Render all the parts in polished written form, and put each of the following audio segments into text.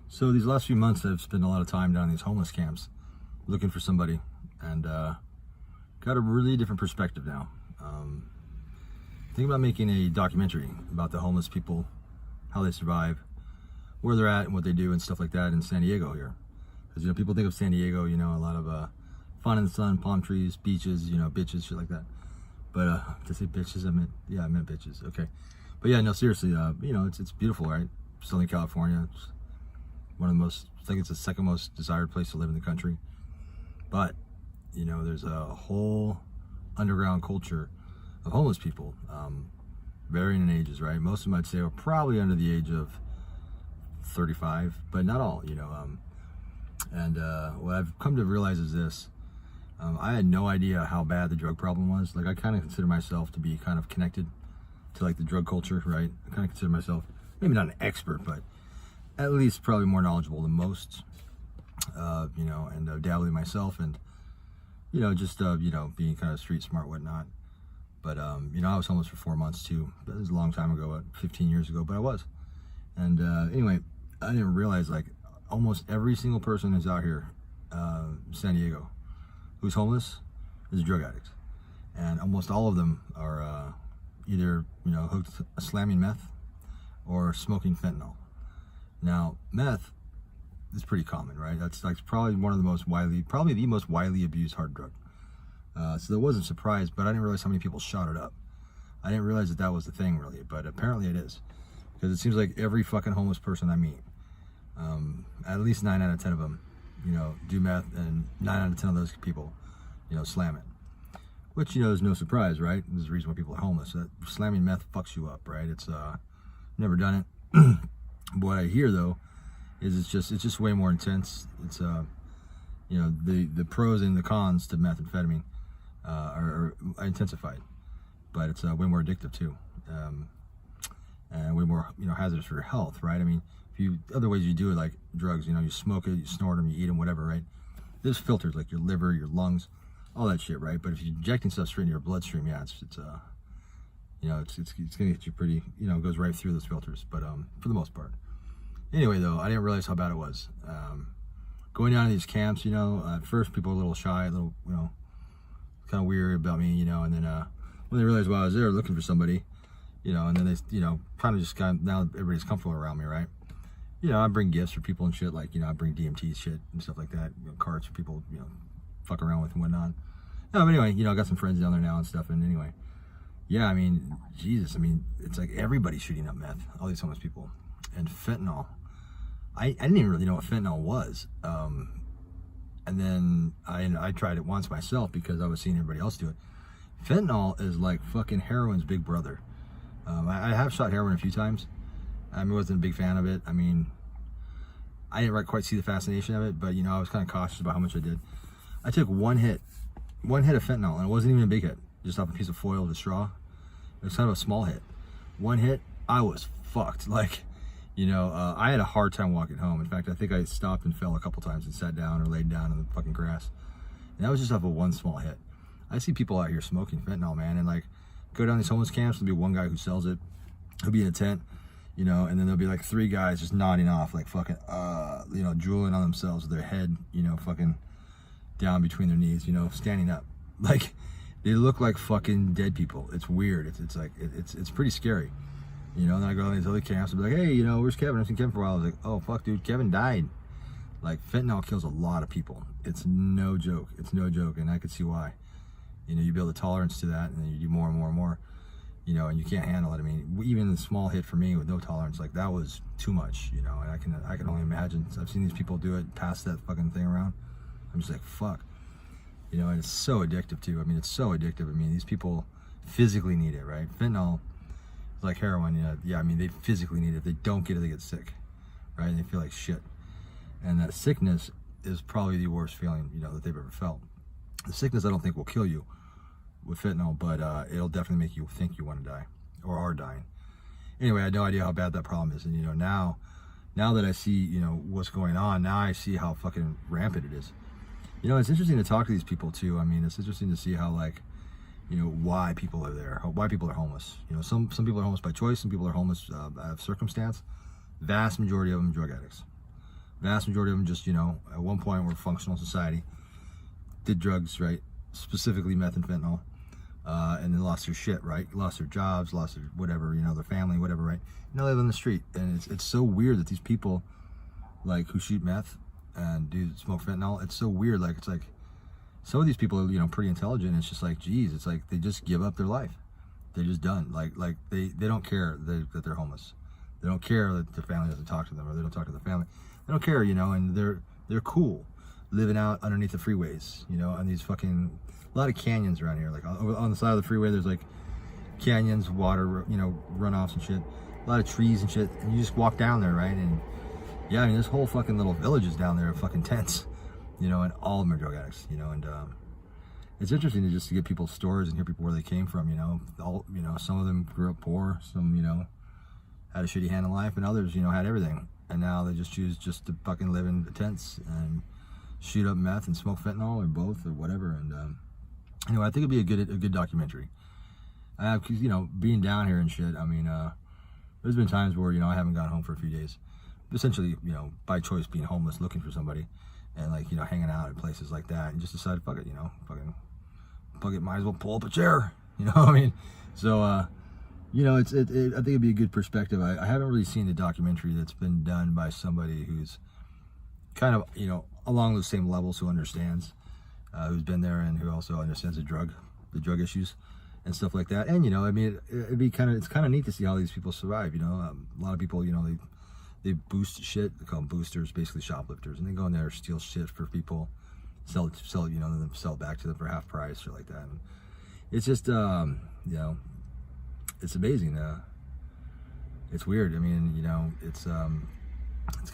So these last few months, I've spent a lot of time down in these homeless camps looking for somebody, and got a really different perspective now. Thinking about making a documentary about the homeless people, how they survive, where they're at and what they do and stuff like that in San Diego here. Because, you know, people think of San Diego, you know, a lot of fun in the sun, palm trees, beaches, you know, bitches, shit like that. But to say bitches, I meant bitches. Okay. But yeah, no, seriously, you know, it's beautiful, right? Southern California. It's one of the most, I think it's the second most desired place to live in the country. But, you know, there's a whole underground culture of homeless people, varying in ages, right? Most of them, I'd say, are probably under the age of 35, but not all, you know. And what I've come to realize is this. I had no idea how bad the drug problem was. Like, I kind of consider myself to be kind of connected to, like, the drug culture, right? I kind of consider myself, maybe not an expert, but at least probably more knowledgeable than most, you know, and dabbling myself and, you know, just, you know, being kind of street smart, whatnot. But, you know, I was homeless for 4 months too. That was a long time ago, 15 years ago, but I was. And anyway, I didn't realize, like, almost every single person who's out here, San Diego, who's homeless is a drug addict. And almost all of them are either, you know, hooked slamming meth or smoking fentanyl. Now, meth is pretty common, right? That's like probably one of the most widely, probably the most widely abused hard drug. So that wasn't surprised, but I didn't realize how many people shot it up. I didn't realize that was the thing, really, but apparently it is. Because it seems like every fucking homeless person I meet, at least 9 out of 10 of them, you know, do meth, and 9 out of 10 of those people, you know, slam it. Which, you know, is no surprise, right? There's the reason why people are homeless. That slamming meth fucks you up, right? It's, never done it. What I hear, though, is it's just way more intense. It's, you know, the pros and the cons to methamphetamine are intensified, but it's way more addictive too, and way more, you know, hazardous for your health, right? I mean, if you, other ways you do it, like drugs, you know, you smoke it, you snort them, you eat them, whatever, right? There's filters like your liver, your lungs, all that shit, right? But if you're injecting stuff straight into your bloodstream, yeah, it's you know, it's gonna get you pretty, you know, it goes right through those filters, but for the most part. Anyway, though, I didn't realize how bad it was. Going down to these camps, you know, at first people were a little shy, a little, you know, kind of weird about me, you know, and then when they realized while I was there looking for somebody, you know, and then they, you know, kind of just kind of, now everybody's comfortable around me, right? You know, I bring gifts for people and shit, like, you know, I bring DMT shit and stuff like that, you know, cards for people, you know, fuck around with and whatnot. No, but anyway, you know, I got some friends down there now and stuff, and anyway, yeah, I mean, Jesus, I mean, it's like everybody's shooting up meth, all these homeless people, and fentanyl. I didn't even really know what fentanyl was. And then I tried it once myself because I was seeing everybody else do it. Fentanyl is like fucking heroin's big brother. I have shot heroin a few times. I wasn't a big fan of it. I mean, I didn't quite see the fascination of it, but, you know, I was kind of cautious about how much I did. I took one hit of fentanyl, and it wasn't even a big hit, just off a piece of foil with a straw. It was kind of a small hit. One hit, I was fucked. Like, you know, I had a hard time walking home. In fact, I think I stopped and fell a couple times and sat down or laid down in the fucking grass. And that was just off of one small hit. I see people out here smoking fentanyl, man, and like go down these homeless camps. There'll be one guy who sells it. He'll be in a tent, you know, and then there'll be like 3 guys just nodding off, like fucking, you know, drooling on themselves with their head, you know, fucking down between their knees, you know, standing up. Like, they look like fucking dead people. It's weird. It's like, it's pretty scary. You know, and then I go to these other camps and be like, hey, you know, where's Kevin? I haven't seen Kevin for a while. I was like, oh, fuck, dude, Kevin died. Like, fentanyl kills a lot of people. It's no joke. It's no joke, and I could see why. You know, you build a tolerance to that, and then you do more and more and more, you know, and you can't handle it. I mean, even a small hit for me with no tolerance, like, that was too much, you know, and I can only imagine. I've seen these people do it, pass that fucking thing around. I'm just like, fuck. You know, and it's so addictive, too. I mean, it's so addictive. I mean, these people physically need it, right? Fentanyl, like heroin, you know, yeah, I mean, they physically need it. If they don't get it, they get sick, right? And they feel like shit. And that sickness is probably the worst feeling, you know, that they've ever felt. The sickness, I don't think, will kill you with fentanyl, but it'll definitely make you think you want to die or are dying. Anyway, I had no idea how bad that problem is. And, you know, now that I see, you know, what's going on, now I see how fucking rampant it is. You know, it's interesting to talk to these people, too. I mean, it's interesting to see how, like, you know, why people are there, why people are homeless. You know, some people are homeless by choice, some people are homeless out of circumstance. Vast majority of them drug addicts. Vast majority of them just, at one point were functional society, did drugs, right? Specifically meth and fentanyl, and then lost their shit, right? Lost their jobs, lost their whatever, their family, whatever, right? They live on the street, and it's so weird that these people, like, who shoot meth and do smoke fentanyl, it's so weird. Like, it's like some of these people are, pretty intelligent. It's just like, geez, it's like they just give up their life. They're just done. Like they don't care that they're homeless. They don't care that their family doesn't talk to them, or they don't talk to the family. They don't care, and they're cool living out underneath the freeways, on these fucking, a lot of canyons around here. Like on the side of the freeway, there's like canyons, water, runoffs and shit. A lot of trees and shit. And you just walk down there, right? And yeah, I mean, this whole fucking little village is down there, fucking tents, and all of them are drug addicts, and it's interesting to get people's stories and hear people where they came from, some of them grew up poor, some, had a shitty hand in life, and others, had everything. And now they just choose just to fucking live in tents and shoot up meth and smoke fentanyl, or both, or whatever. And anyway, I think it'd be a good documentary. Cause, being down here and shit, I mean, there's been times where, I haven't gone home for a few days. Essentially, by choice, being homeless, looking for somebody, and like, hanging out in places like that, and just decided, fuck it, fuck it, might as well pull up a chair, what I mean? So, I think it'd be a good perspective. I haven't really seen a documentary that's been done by somebody who's kind of, along those same levels, who understands, who's been there, and who also understands the drug issues and stuff like that. And, I mean, it's kind of neat to see how these people survive. A lot of people, they boost shit. They call them boosters, basically shoplifters, and they go in there, steal shit for people, sell it, then sell it back to them for half price or like that. And it's just, it's amazing. It's weird. I mean, it's going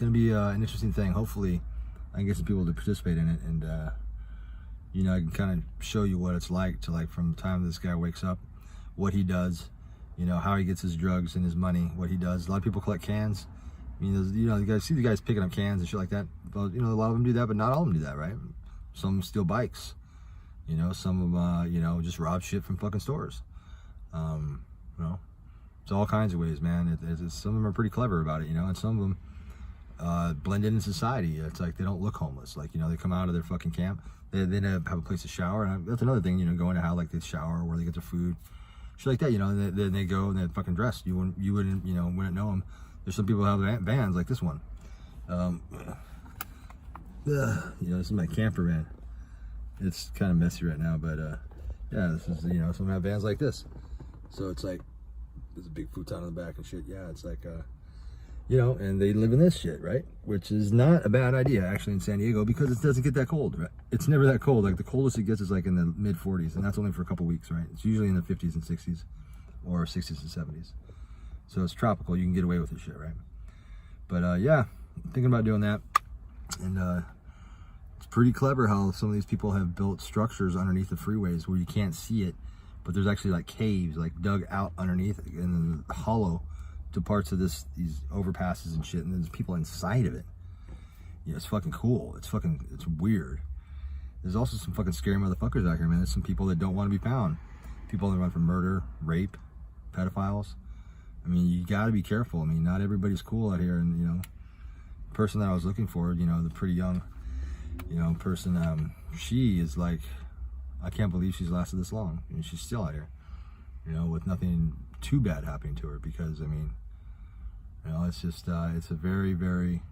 to be an interesting thing. Hopefully, I can get some people to participate in it, and I can kind of show you what it's like to, from the time this guy wakes up, what he does, how he gets his drugs and his money, what he does. A lot of people collect cans. I mean, you guys see the guys picking up cans and shit like that. Well, a lot of them do that, but not all of them do that, right? Some steal bikes. Some of them, just rob shit from fucking stores. It's all kinds of ways, man. Some of them are pretty clever about it, and some of them blend in society. It's like they don't look homeless. Like, they come out of their fucking camp. They have a place to shower. And that's another thing, going to how, like, they shower, where they get their food, shit like that, and then they go and they're fucking dressed. You wouldn't wouldn't know them. There's some people who have vans like this one. This is my camper van. It's kind of messy right now, but yeah, this is, some have vans like this. So it's like, there's a big futon on the back and shit. Yeah, it's like, and they live in this shit, right? Which is not a bad idea, actually, in San Diego, because it doesn't get that cold, right? It's never that cold. Like, the coldest it gets is like in the mid 40s, and that's only for a couple weeks, right? It's usually in the 50s and 60s, or 60s and 70s. So it's tropical. You can get away with this shit, right? But yeah, I'm thinking about doing that. And it's pretty clever how some of these people have built structures underneath the freeways where you can't see it, but there's actually like caves, like dug out underneath and hollow to parts of these overpasses and shit, and there's people inside of it. It's fucking cool. It's weird. There's also some fucking scary motherfuckers out here, man. There's some people that don't want to be found. People that run from murder, rape, pedophiles. I mean, you got to be careful. I mean, not everybody's cool out here. And, the person that I was looking for, the pretty young, person, she is like, I can't believe she's lasted this long. I mean, she's still out here, with nothing too bad happening to her, because, I mean, it's just, it's a very, very,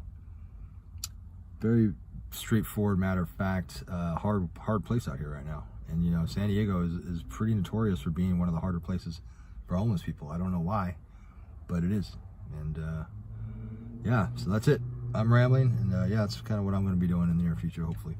very straightforward, matter of fact, hard place out here right now. And, San Diego is pretty notorious for being one of the harder places for homeless people. I don't know why, but it is. And yeah, so that's it. I'm rambling, and yeah, that's kind of what I'm going to be doing in the near future, hopefully.